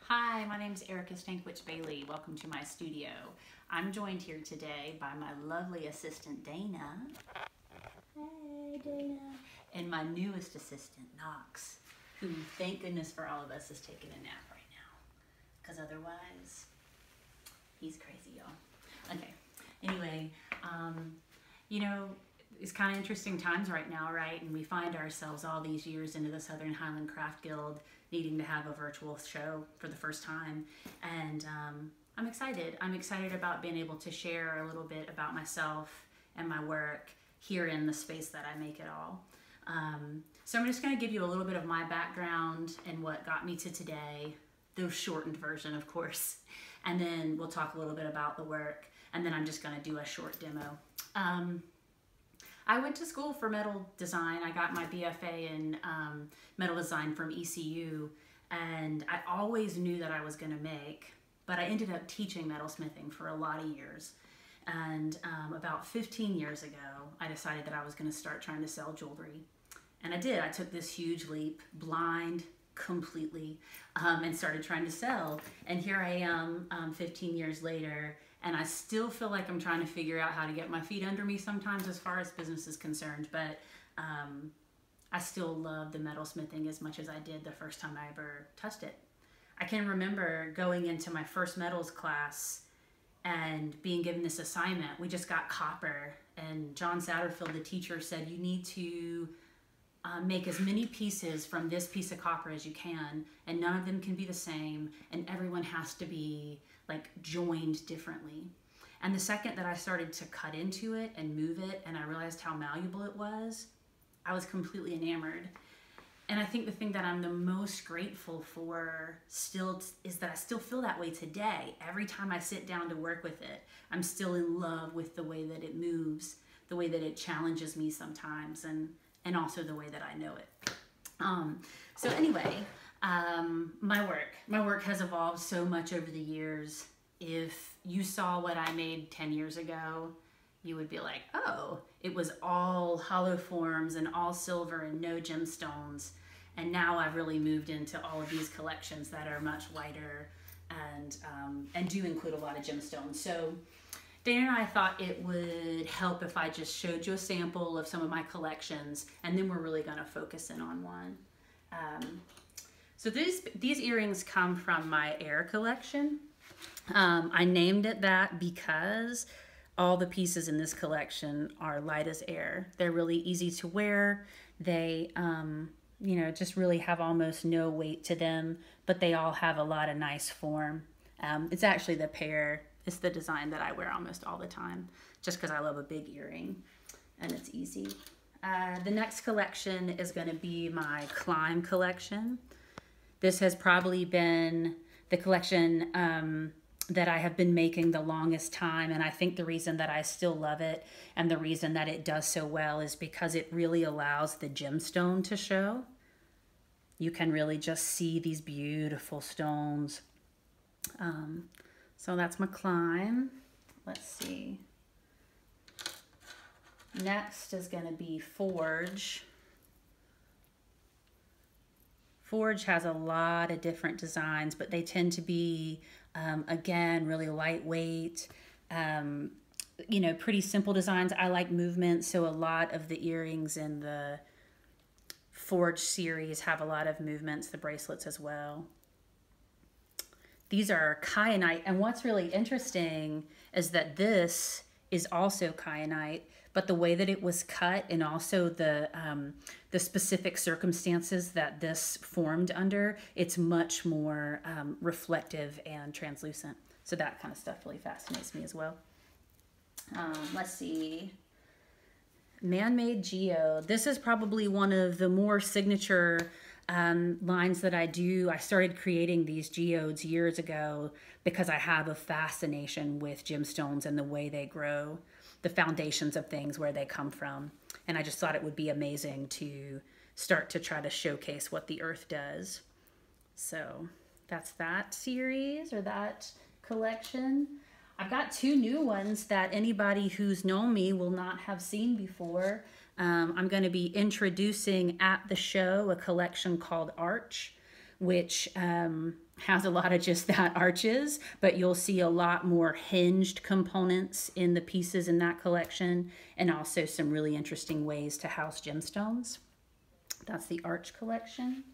Hi, my name is Stankwytch Bailey. Welcome to my studio. I'm joined here today by my lovely assistant Dana. Hey Dana. And my newest assistant Knox, who thank goodness for all of us is taking a nap right now. Because otherwise, he's crazy, y'all. Okay, anyway, you know, it's kind of interesting times right now, right? And we find ourselves all these years into the Southern Highland Craft Guild needing to have a virtual show for the first time. And I'm excited. I'm excited about being able to share a little bit about myself and my work here in the space that I make it all. So I'm just going to give you a little bit of my background and what got me to today, the shortened version, of course. And then we'll talk a little bit about the work. And then I'm just going to do a short demo. I went to school for metal design. I got my BFA in metal design from ECU, and I always knew that I was going to make, but I ended up teaching metalsmithing for a lot of years. And about 15 years ago, I decided that I was going to start trying to sell jewelry. And I did. I took this huge leap, blind completely, and started trying to sell. And here I am 15 years later, and I still feel like I'm trying to figure out how to get my feet under me sometimes as far as business is concerned, but I still love the metalsmithing as much as I did the first time I ever touched it. I can remember going into my first metals class and being given this assignment. We just got copper, and John Satterfield, the teacher, said you need to make as many pieces from this piece of copper as you can, and none of them can be the same, and everyone has to be like joined differently. And the second that I started to cut into it and move it, and I realized how malleable it was, I was completely enamored. And I think the thing that I'm the most grateful for still is that I still feel that way today. Every time I sit down to work with it, I'm still in love with the way that it moves, the way that it challenges me sometimes, and also the way that I know it. So anyway, my work has evolved so much over the years. If you saw what I made 10 years ago, you would be like, oh, it was all hollow forms and all silver and no gemstones. And now I've really moved into all of these collections that are much lighter and do include a lot of gemstones. So Dana and I thought it would help if I just showed you a sample of some of my collections, and then we're really going to focus in on one. So these earrings come from my air collection. I named it that because all the pieces in this collection are light as air. They're really easy to wear. They, you know, just really have almost no weight to them, but they all have a lot of nice form. It's actually the pair. It's the design that I wear almost all the time, just because I love a big earring and it's easy. The next collection is going to be my Clime Collection. This has probably been the collection that I have been making the longest time, and I think the reason that I still love it and the reason that it does so well is because it really allows the gemstone to show. You can really just see these beautiful stones. So that's my Clime. Let's see. Next is going to be Forge. Forge has a lot of different designs, but they tend to be, again, really lightweight, you know, pretty simple designs. I like movement, so a lot of the earrings in the Forge series have a lot of movements, the bracelets as well. These are Kyanite, and what's really interesting is that this is also Kyanite, but the way that it was cut and also the specific circumstances that this formed under, it's much more reflective and translucent. So that kind of stuff really fascinates me as well. Let's see. Man-made geode. This is probably one of the more signature lines that I do. I started creating these geodes years ago because I have a fascination with gemstones and the way they grow, the foundations of things, where they come from. And I just thought it would be amazing to start to try to showcase what the earth does. So that's that series or that collection. I've got two new ones that anybody who's known me will not have seen before. I'm going to be introducing at the show a collection called Arch, which has a lot of just that arches, but you'll see a lot more hinged components in the pieces in that collection, and also some really interesting ways to house gemstones. That's the Arch collection.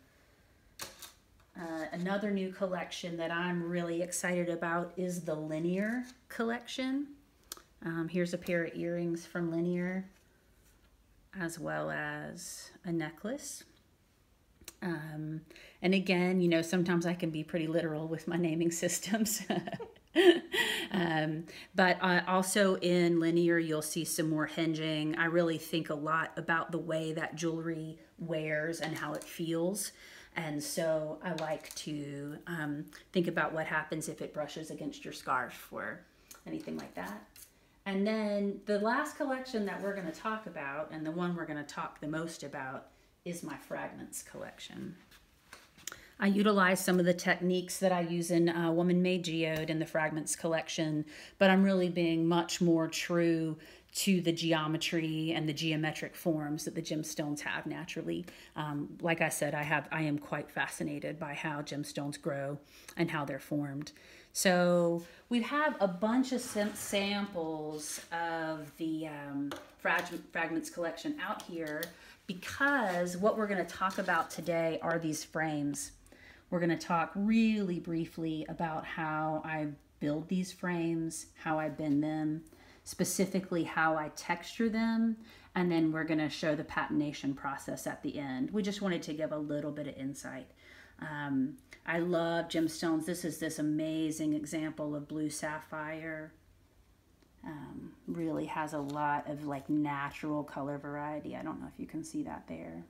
Another new collection that I'm really excited about is the Linear collection. Here's a pair of earrings from Linear, as well as a necklace. And again, you know, sometimes I can be pretty literal with my naming systems. But also in Linear, you'll see some more hinging. I really think a lot about the way that jewelry wears and how it feels. And so I like to think about what happens if it brushes against your scarf or anything like that. And then the last collection that we're going to talk about, and the one we're going to talk the most about, is my Fragments collection. I utilize some of the techniques that I use in Woman-Made Geode in the Fragments collection, but I'm really being much more true to the geometry and the geometric forms that the gemstones have naturally. Like I said, I am quite fascinated by how gemstones grow and how they're formed. So we have a bunch of samples of the Fragments collection out here, because what we're going to talk about today are these frames. We're going to talk really briefly about how I build these frames, how I bend them, specifically how I texture them, and then we're going to show the patination process at the end. We just wanted to give a little bit of insight. I love gemstones. This is this amazing example of blue sapphire. Really has a lot of like natural color variety. I don't know if you can see that there.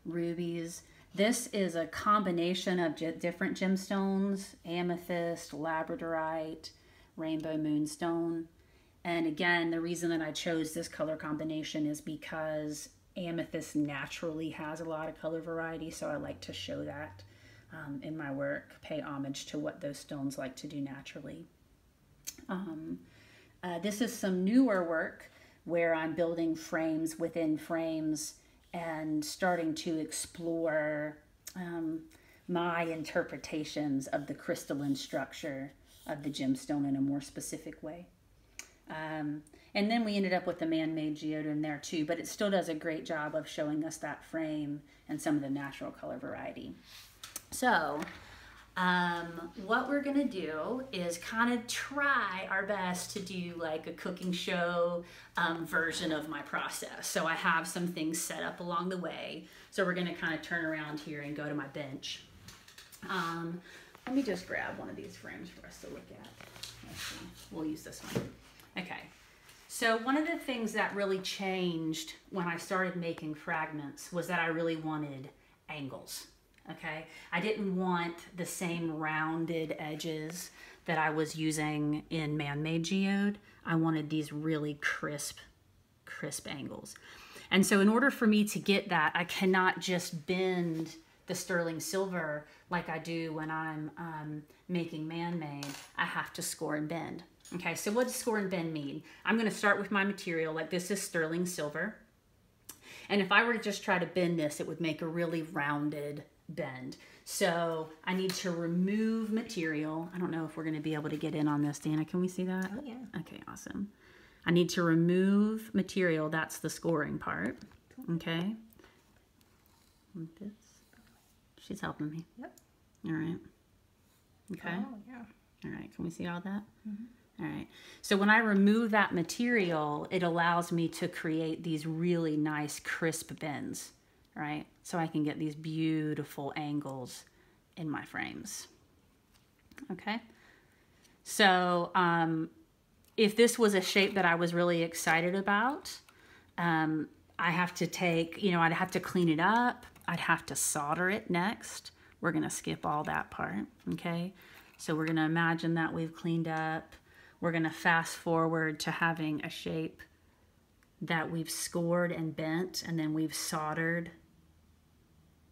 Rubies. This is a combination of different gemstones: amethyst, labradorite, rainbow moonstone. And again, the reason that I chose this color combination is because amethyst naturally has a lot of color variety, so I like to show that in my work, pay homage to what those stones like to do naturally. This is some newer work where I'm building frames within frames and starting to explore my interpretations of the crystalline structure of the gemstone in a more specific way. And then we ended up with the man-made geode in there too, but it still does a great job of showing us that frame and some of the natural color variety. So what we're gonna do is kind of try our best to do like a cooking show version of my process. So I have some things set up along the way. So we're gonna kind of turn around here and go to my bench. Let me just grab one of these frames for us to look at. Let's see. We'll use this one. Okay. So one of the things that really changed when I started making fragments was that I really wanted angles. Okay, I didn't want the same rounded edges that I was using in man-made geode. I wanted these really crisp angles. And so in order for me to get that, I cannot just bend the sterling silver like I do when I'm making man-made. I have to score and bend. Okay, so what does score and bend mean? I'm going to start with my material, like this is sterling silver. And if I were to just try to bend this, it would make a really rounded bend. So I need to remove material. I don't know if we're going to be able to get in on this, Dana. Can we see that? Oh, yeah. Okay, awesome. I need to remove material. That's the scoring part. Okay. Like this. She's helping me. Yep. All right. Okay. Oh, yeah. All right. Can we see all that? Mm-hmm. All right. So when I remove that material, it allows me to create these really nice crisp bends, right? So I can get these beautiful angles in my frames. Okay. So if this was a shape that I was really excited about, I have to take, I'd have to clean it up. I'd have to solder it next. We're going to skip all that part. Okay. So we're going to imagine that we've cleaned up. We're going to fast forward to having a shape that we've scored and bent, and then we've soldered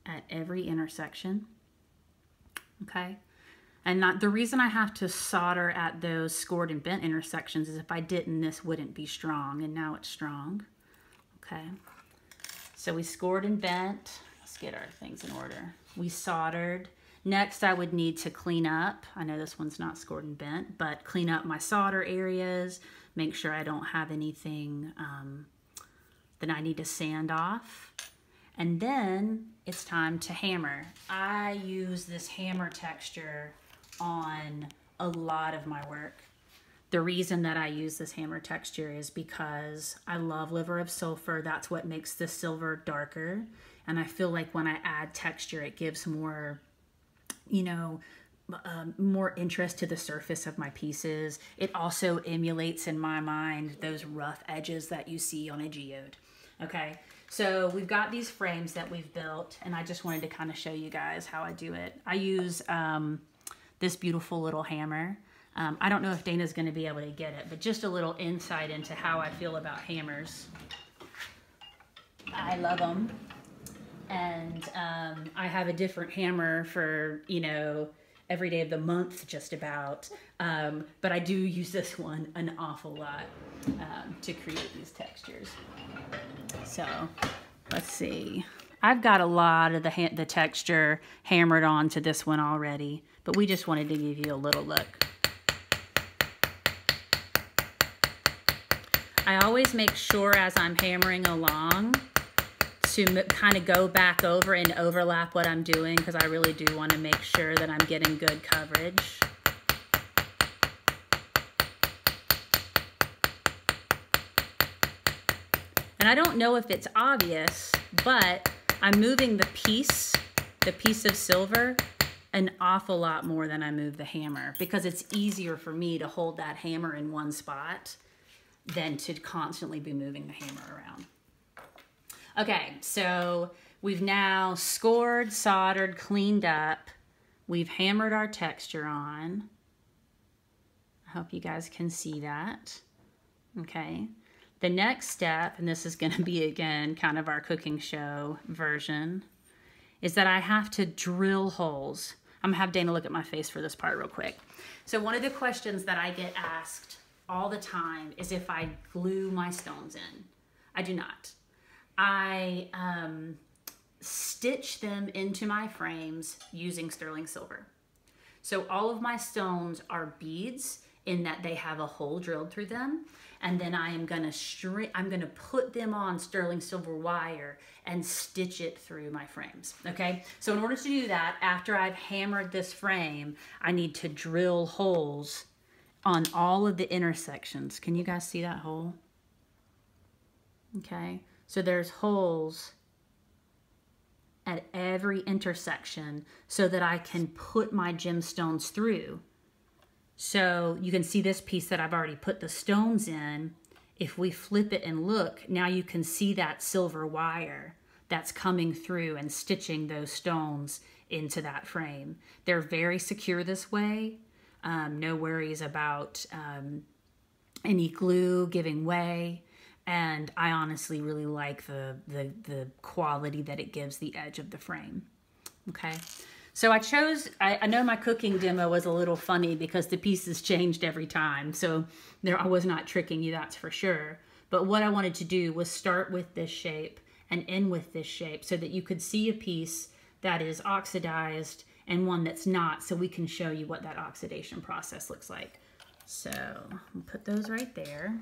at every intersection. Okay. And the reason I have to solder at those scored and bent intersections is if I didn't, this wouldn't be strong, and now it's strong. Okay. So we scored and bent. Let's get our things in order. We soldered. Next, I would need to clean up. I know this one's not scored and bent, but clean up my solder areas, make sure I don't have anything that I need to sand off. And then it's time to hammer. I use this hammer texture on a lot of my work. The reason that I use this hammer texture is because I love liver of sulfur. That's what makes the silver darker. And I feel like when I add texture, it gives more, you know, more interest to the surface of my pieces. It also emulates in my mind those rough edges that you see on a geode. Okay, so we've got these frames that we've built, and I just wanted to kind of show you guys how I do it. I use this beautiful little hammer. I don't know if Dana's going to be able to get it, but just a little insight into how I feel about hammers. I love them. And I have a different hammer for, you know, every day of the month just about. But I do use this one an awful lot to create these textures. So let's see. I've got a lot of the texture hammered onto this one already, but we just wanted to give you a little look. I always make sure as I'm hammering along to kind of go back over and overlap what I'm doing, because I really do want to make sure that I'm getting good coverage. And I don't know if it's obvious, but I'm moving the piece of silver, an awful lot more than I move the hammer, because it's easier for me to hold that hammer in one spot than to constantly be moving the hammer around. Okay, so we've now scored, soldered, cleaned up. We've hammered our texture on. I hope you guys can see that. Okay, the next step, and this is going to be again kind of our cooking show version, is that I have to drill holes. I'm gonna have Dana look at my face for this part real quick. So one of the questions that I get asked all the time is if I glue my stones in. I do not. I stitch them into my frames using sterling silver. So all of my stones are beads in that they have a hole drilled through them, and then I'm gonna put them on sterling silver wire and stitch it through my frames. Okay, so in order to do that, after I've hammered this frame, I need to drill holes on all of the intersections. Can you guys see that hole? Okay, so there's holes at every intersection so that I can put my gemstones through. So you can see this piece that I've already put the stones in. If we flip it and look, now you can see that silver wire that's coming through and stitching those stones into that frame. They're very secure this way. No worries about any glue giving way. And I honestly really like the quality that it gives the edge of the frame. Okay, so I know my cooking demo was a little funny because the pieces changed every time. So I was not tricking you, that's for sure. But what I wanted to do was start with this shape and end with this shape so that you could see a piece that is oxidized and one that's not, so we can show you what that oxidation process looks like. So I'll put those right there.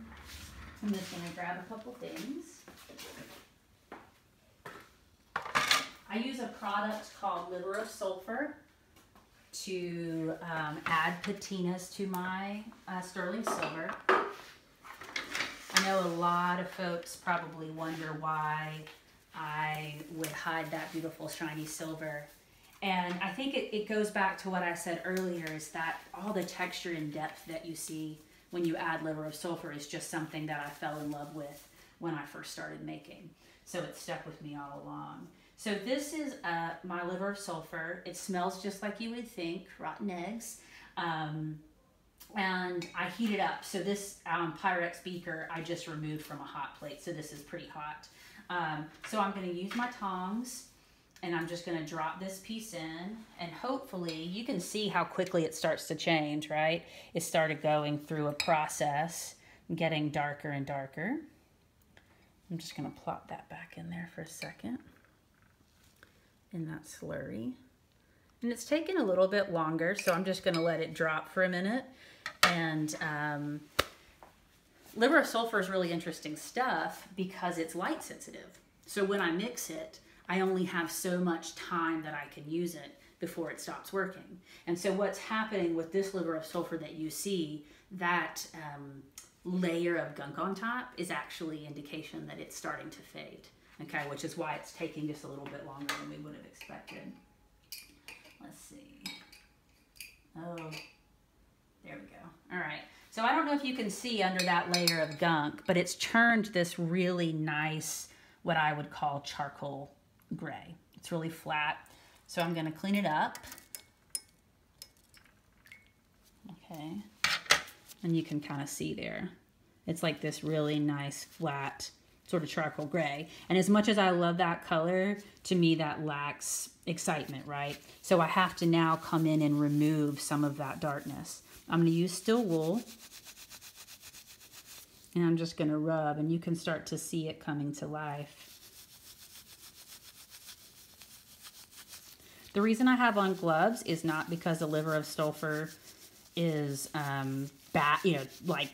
I'm just going to grab a couple things. I use a product called Liver of Sulfur to add patinas to my sterling silver. I know a lot of folks probably wonder why I would hide that beautiful shiny silver. And I think it goes back to what I said earlier, is that all the texture and depth that you see when you add liver of sulfur is just something that I fell in love with when I first started making. So it stuck with me all along. So this is my liver of sulfur. It smells just like you would think, rotten eggs. And I heat it up. So this Pyrex beaker I just removed from a hot plate. So this is pretty hot. So I'm going to use my tongs. And I'm just going to drop this piece in, and hopefully you can see how quickly it starts to change, right? It started going through a process, getting darker and darker. I'm just going to plop that back in there for a second in that slurry. And it's taken a little bit longer, so I'm just gonna let it drop for a minute. And liver of sulfur is really interesting stuff because it's light sensitive. So when I mix it, I only have so much time that I can use it before it stops working. And so what's happening with this liver of sulfur that you see, that layer of gunk on top is actually indication that it's starting to fade, okay, which is why it's taking just a little bit longer than we would have expected. Let's see. Oh, there we go. All right. So I don't know if you can see under that layer of gunk, but it's turned this really nice, what I would call charcoal gray. It's really flat. So I'm going to clean it up. Okay. And you can kind of see there. It's like this really nice, flat, sort of charcoal gray. And as much as I love that color, to me that lacks excitement, right? So I have to now come in and remove some of that darkness. I'm going to use still wool. And I'm just going to rub, and you can start to see it coming to life. The reason I have on gloves is not because the liver of sulfur is bad, you know, like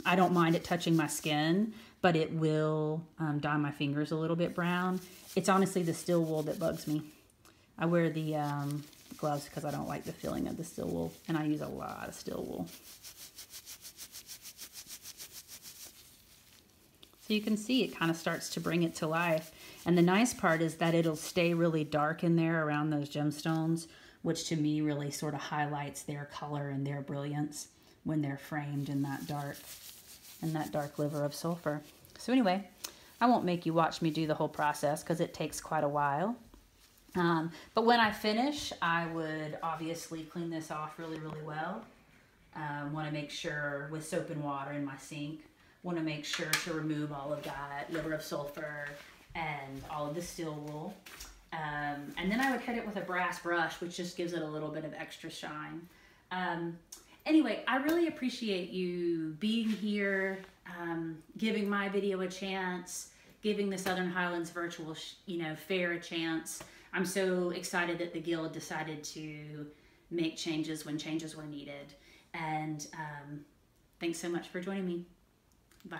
I don't mind it touching my skin, but it will dye my fingers a little bit brown. It's honestly the still wool that bugs me. I wear the gloves because I don't like the feeling of the still wool, and I use a lot of still wool. So you can see it kind of starts to bring it to life. And the nice part is that it'll stay really dark in there around those gemstones, which to me really sort of highlights their color and their brilliance when they're framed in that dark liver of sulfur. So anyway, I won't make you watch me do the whole process because it takes quite a while. But when I finish, I would obviously clean this off really, really well. Want to make sure with soap and water in my sink. Want to make sure to remove all of that liver of sulfur and all of the still wool. And then I would hit it with a brass brush, which just gives it a little bit of extra shine. Anyway, I really appreciate you being here, giving my video a chance, giving the Southern Highlands Virtual Fair a chance. I'm so excited that the Guild decided to make changes when changes were needed. And thanks so much for joining me. Bye.